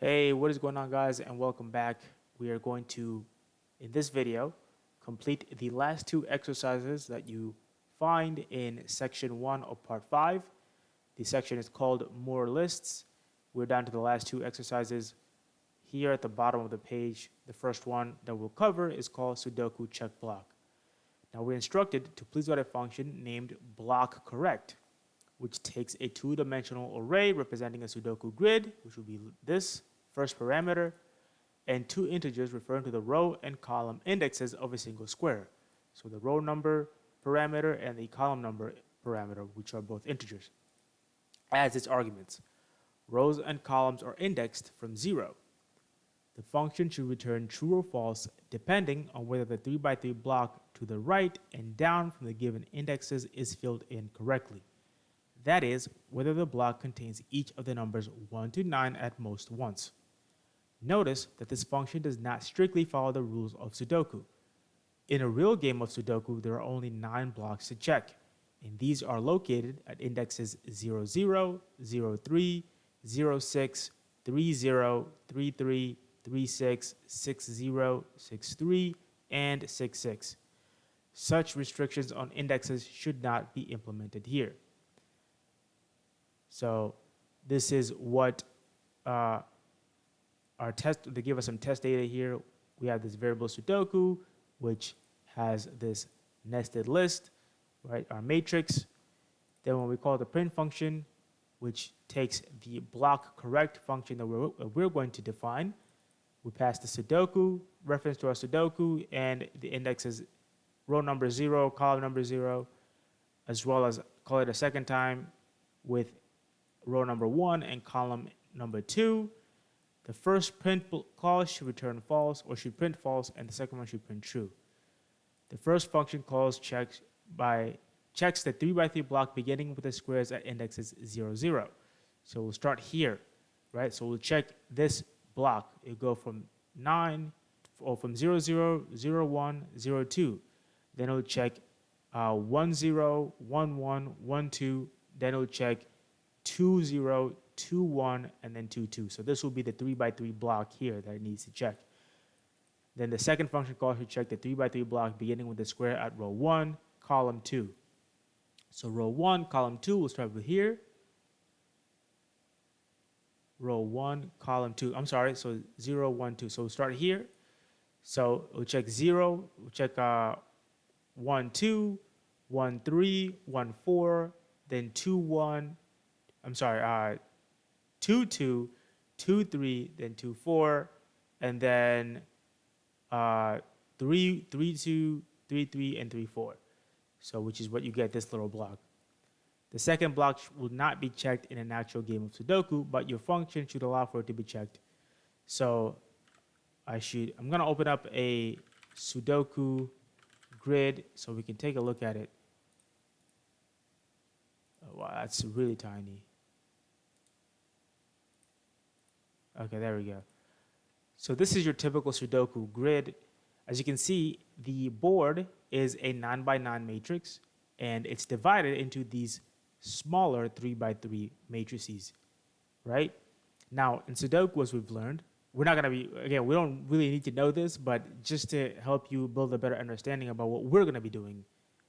Hey, what is going on, guys, and welcome back. We are going to, in this video, complete the last two exercises that you find in section 1 of part 5. The section is called More Lists. We're down to the last two exercises. Here at the bottom of the page, the first one that we'll cover is called Sudoku check block. Now we're instructed to please write a function named block correct, which takes a two-dimensional array representing a Sudoku grid, which will be this first parameter, and two integers referring to the row and column indexes of a single square. So the row number parameter and the column number parameter, which are both integers, as its arguments. Rows and columns are indexed from 0. The function should return true or false depending on whether the 3x3 block to the right and down from the given indexes is filled in correctly. That is, whether the block contains each of the numbers 1 to 9 at most once. Notice that this function does not strictly follow the rules of Sudoku. In a real game of Sudoku, there are only 9 blocks to check, and these are located at indexes 00, 03, 06, 30, 33, 36, 60, 63, and 66. Such restrictions on indexes should not be implemented here. So this is what our test, they give us some test data here. We have this variable Sudoku, which has this nested list, right? Our matrix. Then when we call the print function, which takes the block correct function that we're going to define, we pass the Sudoku, reference to our Sudoku, and the index is row number 0, column number 0, as well as call it a second time with row number 1 and column number 2. The first print clause should return false or should print false, and the second one should print true. The first function calls checks the 3x3 block beginning with the squares at indexes 0, 0. So we'll start here, right? So we'll check this block. It'll go from 9 or from 0, 0, 0, 1, 0, 2. Then it'll check 1, 0, 1, 1, 1, 2. Then it'll check 2, 0, 2, 1, and then 2, 2. So this will be the 3x3 block here that it needs to check. Then the second function call should check the 3x3 block beginning with the square at row 1, column 2. So row 1, column 2, we'll start with here. Row 1, column 2. I'm sorry, so 0, 1, 2. So we'll start here. So we'll check 0, we'll check 1, 2, 1, 3, 1, 4, then 2, 1. I'm sorry, 2, 2, 2, 3, then 2, 4, and then 3, 3, 2, 3, 3, and 3, 4. So which is what you get this little block. The second block will not be checked in an actual game of Sudoku, but your function should allow for it to be checked. So I'm gonna open up a Sudoku grid so we can take a look at it. Oh, wow, that's really tiny. Okay, there we go. So this is your typical Sudoku grid. As you can see, the board is a 9x9 matrix, and it's divided into these smaller 3x3 matrices, right? Now, in Sudoku, as we've learned, we're not gonna be, again, we don't really need to know this, but just to help you build a better understanding about what we're gonna be doing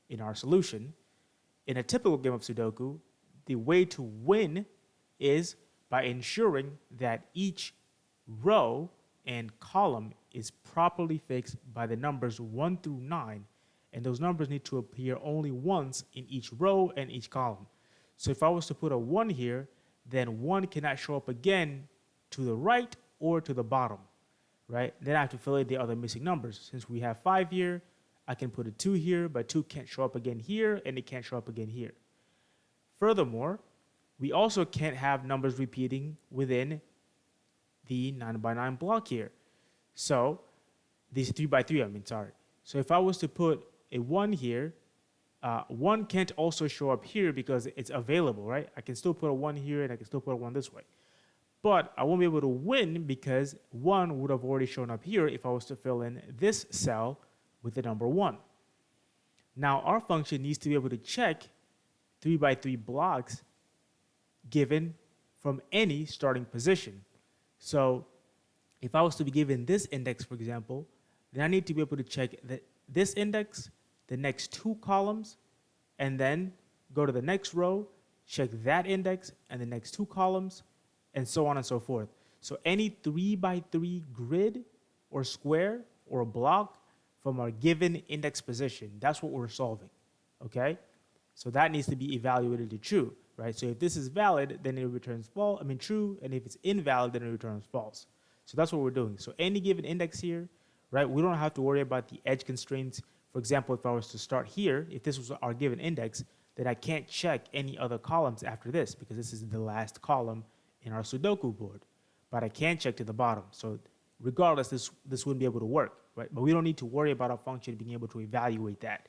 in our solution, in a typical game of Sudoku, the way to win is by ensuring that each row and column is properly fixed by the numbers 1 through 9, and those numbers need to appear only once in each row and each column. So if I was to put a 1 here, then 1 cannot show up again to the right or to the bottom, right? Then I have to fill in the other missing numbers. Since we have 5 here, I can put a 2 here, but 2 can't show up again here, and it can't show up again here. Furthermore, we also can't have numbers repeating within the 9x9 block here. So, these 3x3, sorry. So if I was to put a 1 here, 1 can't also show up here because it's available, right? I can still put a 1 here and I can still put a 1 this way. But I won't be able to win because 1 would have already shown up here if I was to fill in this cell with the number 1. Now, our function needs to be able to check 3x3 blocks given from any starting position. So if I was to be given this index, for example, then I need to be able to check this index, the next two columns, and then go to the next row, check that index and the next two columns, and so on and so forth. So any 3x3 grid or square or block from our given index position, that's what we're solving, okay? So that needs to be evaluated to true, right? So if this is valid, then it returns true, and if it's invalid, then it returns false. So that's what we're doing. So any given index here, right, we don't have to worry about the edge constraints. For example, if I was to start here, if this was our given index, then I can't check any other columns after this because this is the last column in our Sudoku board. But I can check to the bottom. So regardless, this wouldn't be able to work, right? But we don't need to worry about our function being able to evaluate that.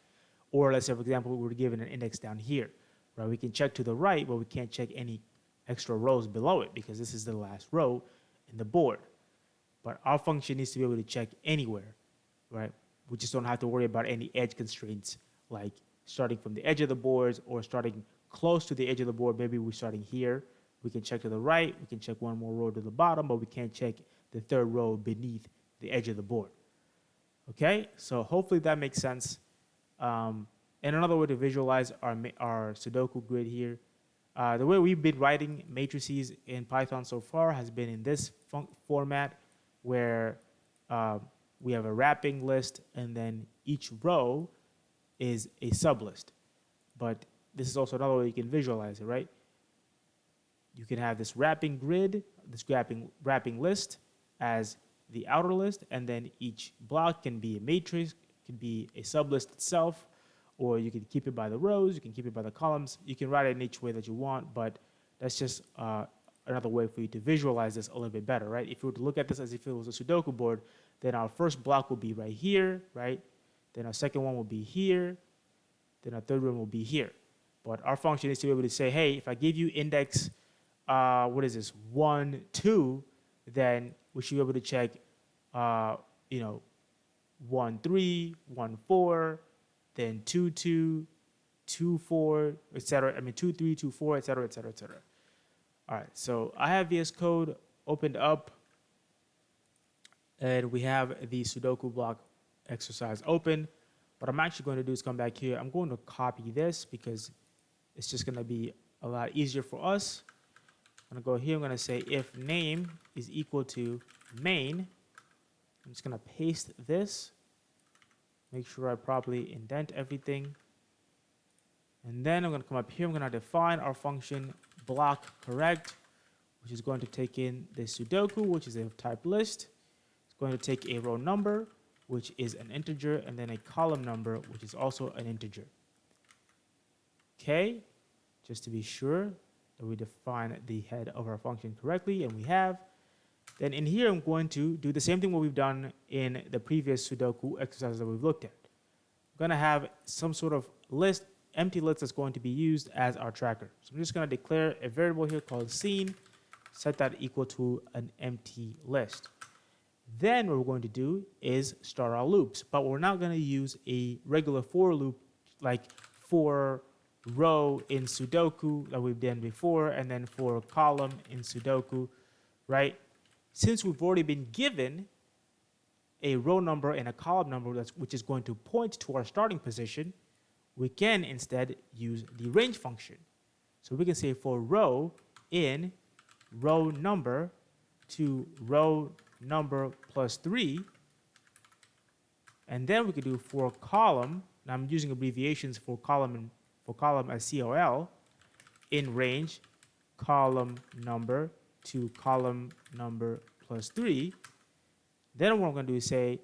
Or let's say, for example, we were given an index down here, right? We can check to the right, but we can't check any extra rows below it because this is the last row in the board. But our function needs to be able to check anywhere, right? We just don't have to worry about any edge constraints, like starting from the edge of the boards or starting close to the edge of the board. Maybe we're starting here. We can check to the right. We can check one more row to the bottom, but we can't check the third row beneath the edge of the board. Okay, so hopefully that makes sense. And another way to visualize our Sudoku grid here, the way we've been writing matrices in Python so far has been in this format where we have a wrapping list and then each row is a sublist. But this is also another way you can visualize it, right? You can have this wrapping grid, this wrapping list as the outer list, and then each block can be a matrix, can be a sublist itself, or you can keep it by the rows, you can keep it by the columns. You can write it in each way that you want, but that's just another way for you to visualize this a little bit better, right? If you were to look at this as if it was a Sudoku board, then our first block will be right here, right? Then our second one will be here. Then our third one will be here. But our function is to be able to say, hey, if I give you index, 1, 2, then we should be able to check, 1, 3, 1, 4, then 2, 2, 2, 4, etc. 2, 3, 2, 4, etc., etc., etc. All right, so I have VS Code opened up, and we have the Sudoku block exercise open. What I'm actually going to do is come back here. I'm going to copy this because it's just going to be a lot easier for us. I'm going to go here. I'm going to say if name is equal to main. I'm just going to paste this. Make sure I properly indent everything. And then I'm going to come up here. I'm going to define our function block correct, which is going to take in the Sudoku, which is a type list. It's going to take a row number, which is an integer, and then a column number, which is also an integer. Okay, just to be sure that we define the head of our function correctly, and we have. Then in here, I'm going to do the same thing what we've done in the previous Sudoku exercises that we've looked at. I'm going to have some sort of list, empty list that's going to be used as our tracker. So I'm just going to declare a variable here called scene, set that equal to an empty list. Then what we're going to do is start our loops, but we're not going to use a regular for loop like for row in Sudoku that we've done before, and then for column in Sudoku, right? Since we've already been given a row number and a column number which is going to point to our starting position, we can instead use the range function. So we can say for row in row number to row number plus 3, and then we could do for column. Now I'm using abbreviations for column as COL, in range column number to column number plus 3. Then what I'm going to do is say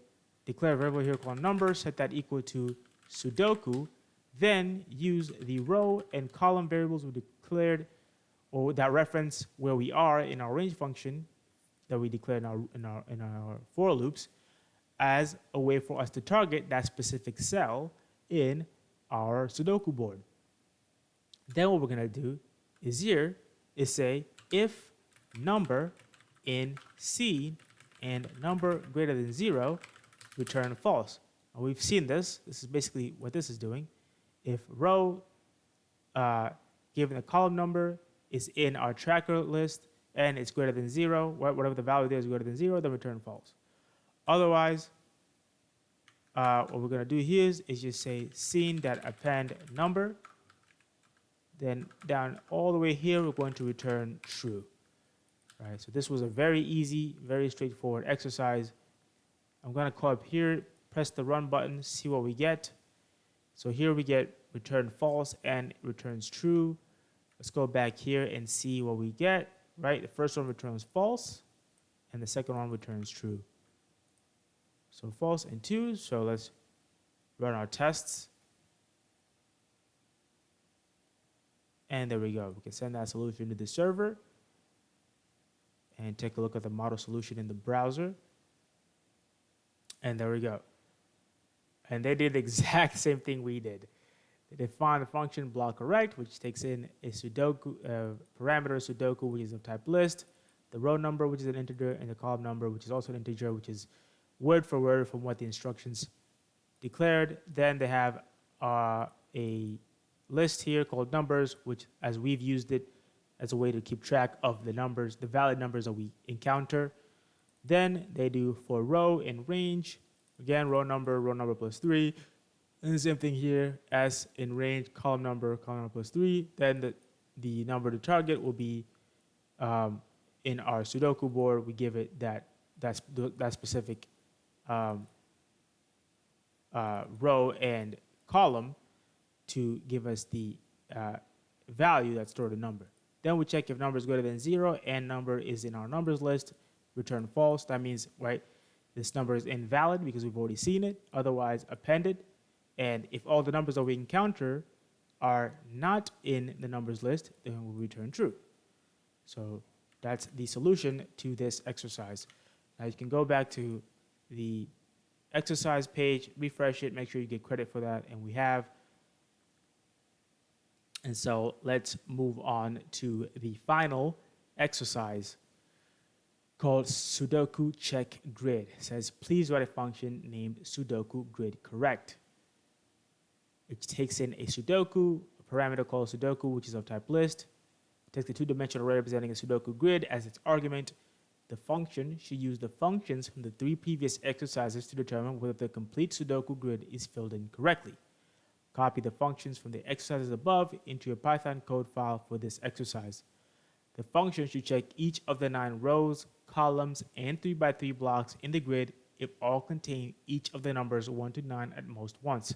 declare a variable here called number, set that equal to Sudoku, then use the row and column variables we declared, or that reference where we are in our range function that we declare in our for loops, as a way for us to target that specific cell in our Sudoku board. Then what we're going to do is say if number in C and number greater than 0 return false. And we've seen this. This is basically what this is doing. If row given a column number is in our tracker list and it's greater than 0, whatever the value there is greater than 0, then return false. Otherwise, what we're going to do here is just say scene.append number. Then down all the way here, we're going to return true. Right, so this was a very easy, very straightforward exercise. I'm going to call up here, press the run button, see what we get. So here we get return false and returns true. Let's go back here and see what we get. Right, the first one returns false, and the second one returns true. So false and 2. So let's run our tests. And there we go. We can send that solution to the server and take a look at the model solution in the browser. And there we go. And they did the exact same thing we did. They define the function block correct, which takes in a Sudoku parameter Sudoku, which is of type list, the row number, which is an integer, and the column number, which is also an integer, which is word for word from what the instructions declared. Then they have a list here called numbers, which, as we've used it as a way to keep track of the numbers, the valid numbers that we encounter. Then they do for row and range, again, row number plus 3. And the same thing here, as in range, column number plus 3. Then the number to target will be in our Sudoku board. We give it that specific row and column to give us the value that's stored in number. Then we check if number is greater than 0 and number is in our numbers list, return false. That means, right, this number is invalid because we've already seen it, otherwise appended. And if all the numbers that we encounter are not in the numbers list, then we'll return true. So that's the solution to this exercise. Now you can go back to the exercise page, refresh it, make sure you get credit for that, and we have. And so let's move on to the final exercise called Sudoku check grid. It says, please write a function named Sudoku grid correct. It takes in a Sudoku, a parameter called Sudoku, which is of type list. It takes the two-dimensional array representing a Sudoku grid as its argument. The function should use the functions from the 3 previous exercises to determine whether the complete Sudoku grid is filled in correctly. Copy the functions from the exercises above into your Python code file for this exercise. The function should check each of the 9 rows, columns, and 3x3 blocks in the grid if all contain each of the numbers 1 to 9 at most once.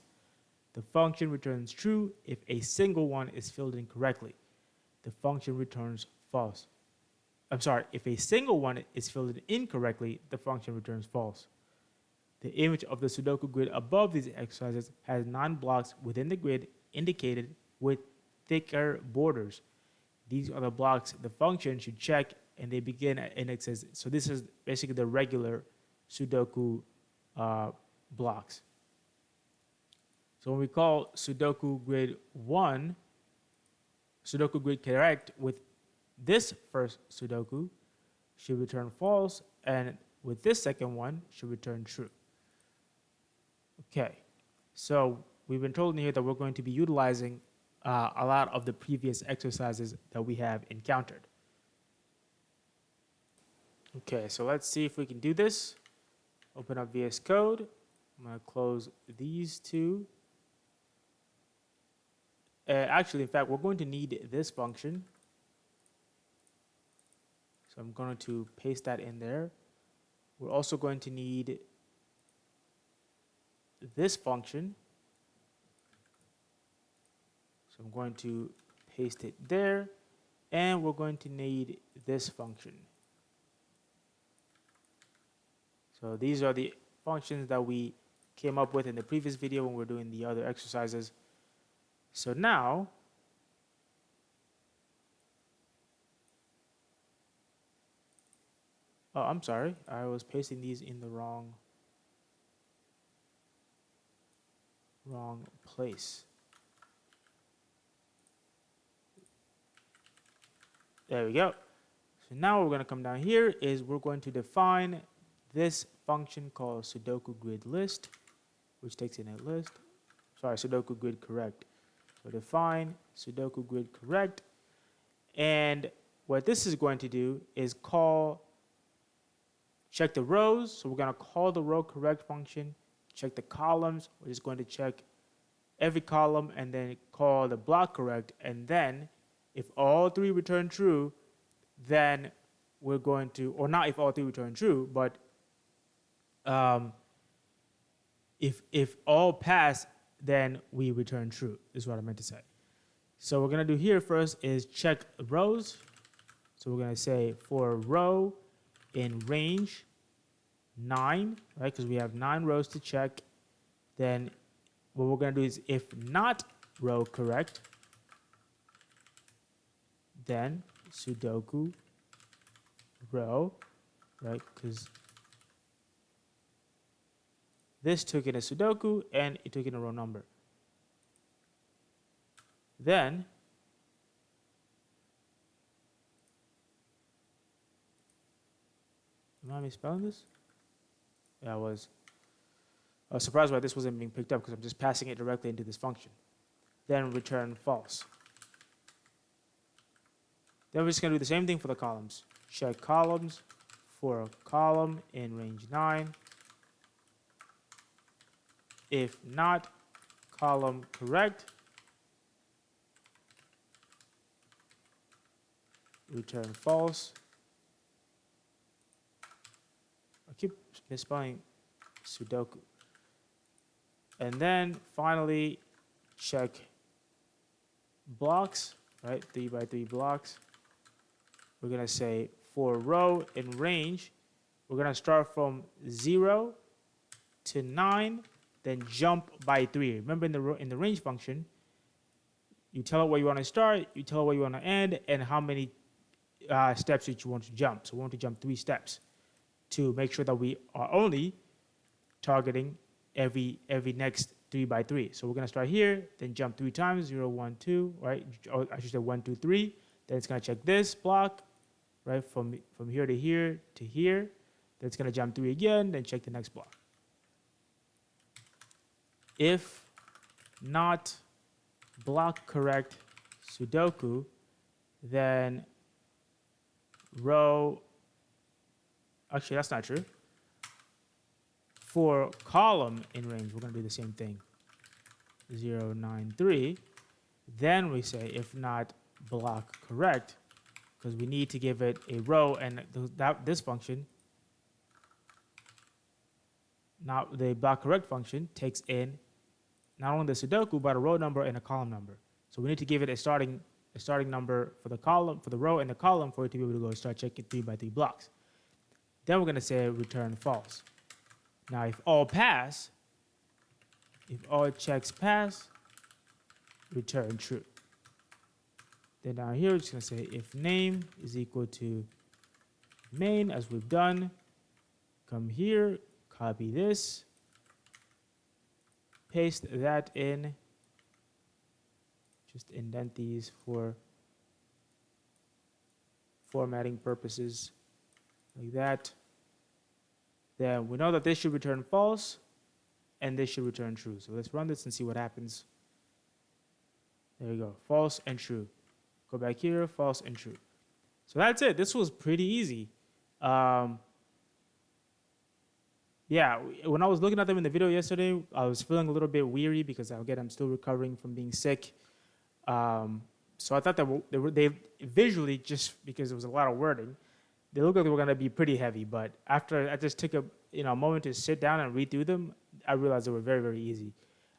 The function returns true if a single one is filled in correctly. The function returns false. If a single one is filled in incorrectly, the function returns false. The image of the Sudoku grid above these exercises has 9 blocks within the grid indicated with thicker borders. These are the blocks the function should check, and they begin at indexes. So this is basically the regular Sudoku blocks. So when we call Sudoku grid 1, Sudoku grid correct with this first Sudoku should return false, and with this second one should return true. Okay, so we've been told in here that we're going to be utilizing a lot of the previous exercises that we have encountered. Okay, so let's see if we can do this. Open up VS Code. I'm going to close these two. Actually, in fact, we're going to need this function. So I'm going to paste that in there. We're also going to need this function. So I'm going to paste it there. And we're going to need this function. So these are the functions that we came up with in the previous video when we were doing the other exercises. So now, oh, I'm sorry. I was pasting these in the wrong place. There we go. So now what we're going to come down here is we're going to define this function called Sudoku grid list, which takes in a list. Sorry, Sudoku grid correct. So define Sudoku grid correct. And what this is going to do is check the rows. So we're going to call the row correct function, check the columns. We're just going to check every column and then call the block correct. And then if all three return true, then we're going to, or not if all three return true, but if all pass, then we return true, is what I meant to say. So what we're going to do here first is check rows. So we're going to say for row in range 9, right? Because we have 9 rows to check. Then what we're going to do is if not row correct, then Sudoku row, right? Because this took in a Sudoku and it took in a row number. Then am I misspelling this? Yeah, I was surprised why this wasn't being picked up because I'm just passing it directly into this function. Then return false. Then we're just going to do the same thing for the columns. Check columns for a column in range 9. If not column correct, return false. I keep misspelling Sudoku. And then finally, check blocks, right? 3 by 3 blocks. We're going to say for row in range, we're going to start from 0 to 9, then jump by 3. Remember in the range function, you tell it where you want to start, you tell it where you want to end, and how many steps that you want to jump. So we want to jump 3 steps to make sure that we are only targeting every next 3 by 3. So we're going to start here, then jump 3 times, 0, 1, 2, right? Or I should say 1, 2, 3. Then it's going to check this block, right? From here to here to here. Then it's going to jump 3 again, then check the next block. If not block correct Sudoku, then row, actually that's not true. For column in range, we're going to do the same thing. 0, 9, 3. Then we say if not block correct, because we need to give it a row, and this function, not the block correct function, takes in not only the Sudoku but a row number and a column number. So we need to give it a starting number for the column, for the row and the column, for it to be able to go start checking 3 by 3 blocks. Then we're going to say return false. Now, if all pass, if all checks pass, return true. Then down here, we're just going to say if name is equal to main, as we've done. Come here, copy this, paste that in. Just indent these for formatting purposes, like that. Then we know that this should return false and this should return true. So let's run this and see what happens. There we go, false and true. Go back here, false and true. So that's it. This was pretty easy. Yeah, when I was looking at them in the video yesterday, I was feeling a little bit weary because again, I'm still recovering from being sick. So I thought that they visually, just because it was a lot of wording, they looked like they were going to be pretty heavy. But after I just took a moment to sit down and read through them, I realized they were very, very easy.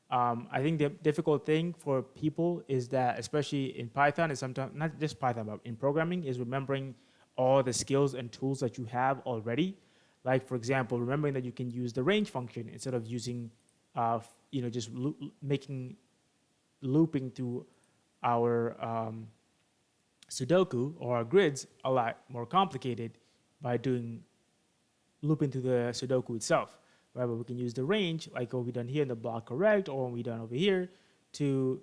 I think the difficult thing for people is that, especially in Python, is sometimes not just Python, but in programming, is remembering all the skills and tools that you have already. Like, for example, remembering that you can use the range function instead of using, just looping through our Sudoku or our grids a lot more complicated by looping through the Sudoku itself. Right, but we can use the range, like what we've done here in the block correct, or what we've done over here to,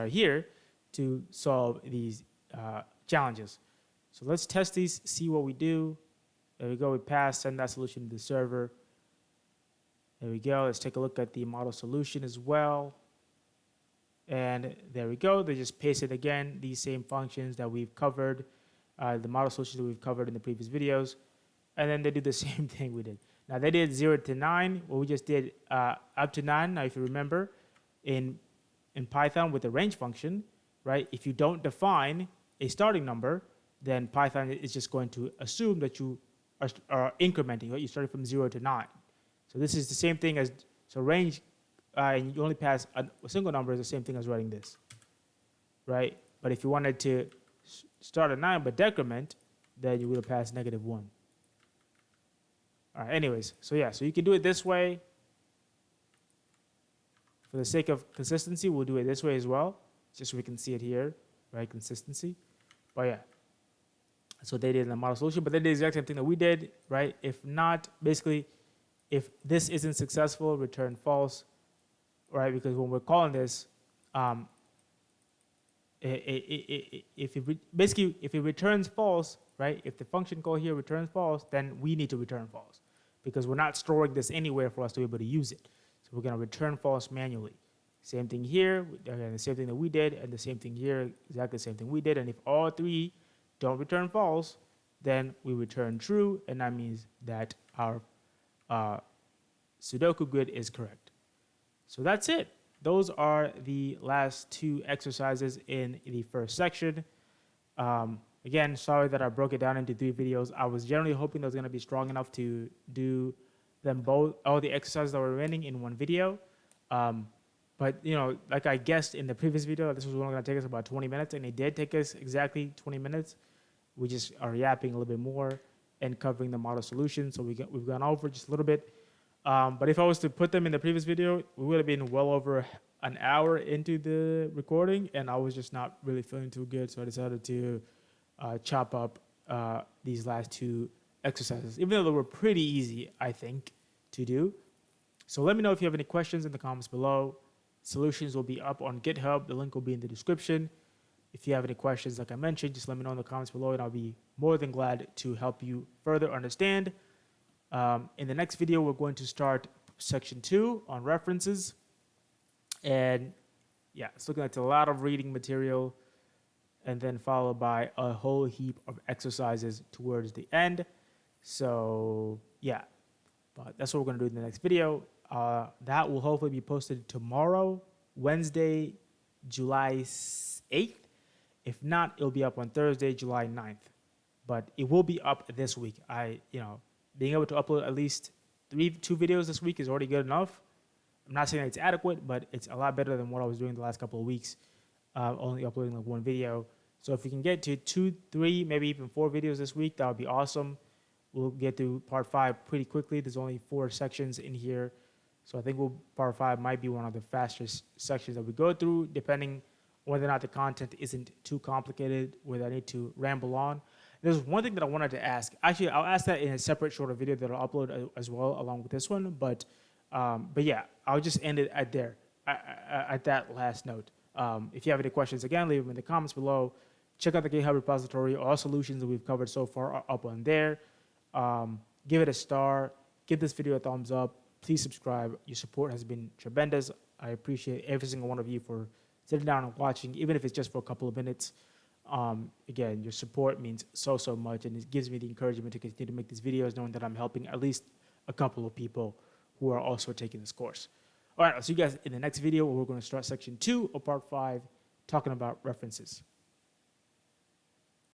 here to solve these challenges. So let's test these, see what we do. There we go, we pass, send that solution to the server. There we go, let's take a look at the model solution as well. And there we go. They just paste it again, these same functions that we've covered, the model solutions that we've covered in the previous videos. And then they do the same thing we did. Now they did 0 to 9. Well, we just did up to 9. Now, if you remember, in Python with the range function, right? If you don't define a starting number, then Python is just going to assume that you are incrementing, right? You started from 0 to 9. So this is the same thing as, so range, and you only pass a single number is the same thing as writing this, right? But if you wanted to start at 9 but decrement, then you would have passed -1. All right, anyways, so yeah, so you can do it this way. For the sake of consistency, we'll do it this way as well, just so we can see it here, right? Consistency. But yeah, so they did in the model solution, but they did the exact same thing that we did, right? If not, basically, if this isn't successful, return false, right? Because when we're calling this, if it returns false, right? If the function call here returns false, then we need to return false because we're not storing this anywhere for us to be able to use it. So we're going to return false manually. Same thing here, again, the same thing that we did, and the same thing here, exactly the same thing we did. And if all three don't return false, then we return true, and that means that our Sudoku grid is correct. So that's it. Those are the last 2 exercises in the first section. Again, sorry that I broke it down into 3 videos. I was generally hoping that I was going to be strong enough to do them both, all the exercises that were remaining in one video. But, you know, like I guessed in the previous video, this was only going to take us about 20 minutes, and it did take us exactly 20 minutes. We just are yapping a little bit more and covering the model solution. So we've gone over just a little bit. But if I was to put them in the previous video, we would have been well over an hour into the recording, and I was just not really feeling too good. So I decided to chop up these last 2 exercises, even though they were pretty easy, I think, to do. So let me know if you have any questions in the comments below. Solutions will be up on GitHub. The link will be in the description. If you have any questions, like I mentioned, just let me know in the comments below, and I'll be more than glad to help you further understand. In the next video, we're going to start section 2 on references. And yeah, it's looking like a lot of reading material, and then followed by a whole heap of exercises towards the end. So yeah, but that's what we're going to do in the next video. That will hopefully be posted tomorrow, Wednesday, July 8th. If not, it'll be up on Thursday, July 9th. But it will be up this week. Being able to upload at least 2 videos this week is already good enough. I'm not saying that it's adequate, but it's a lot better than what I was doing the last couple of weeks, only uploading like 1 video. So if we can get to 2, 3, maybe even 4 videos this week, that would be awesome. We'll get through part 5 pretty quickly. There's only 4 sections in here. So I think part 5 might be one of the fastest sections that we go through, depending whether or not the content isn't too complicated, whether I need to ramble on. There's one thing that I wanted to ask. Actually, I'll ask that in a separate shorter video that I'll upload as well along with this one. But yeah, I'll just end it at that last note. If you have any questions, again, leave them in the comments below. Check out the GitHub repository. All solutions that we've covered so far are up on there. Give it a star. Give this video a thumbs up. Please subscribe. Your support has been tremendous. I appreciate every single one of you for sitting down and watching, even if it's just for a couple of minutes. Again, your support means so much, and it gives me the encouragement to continue to make these videos, knowing that I'm helping at least a couple of people who are also taking this course. All right, I'll see you guys in the next video where we're going to start section 2 of part 5, talking about references.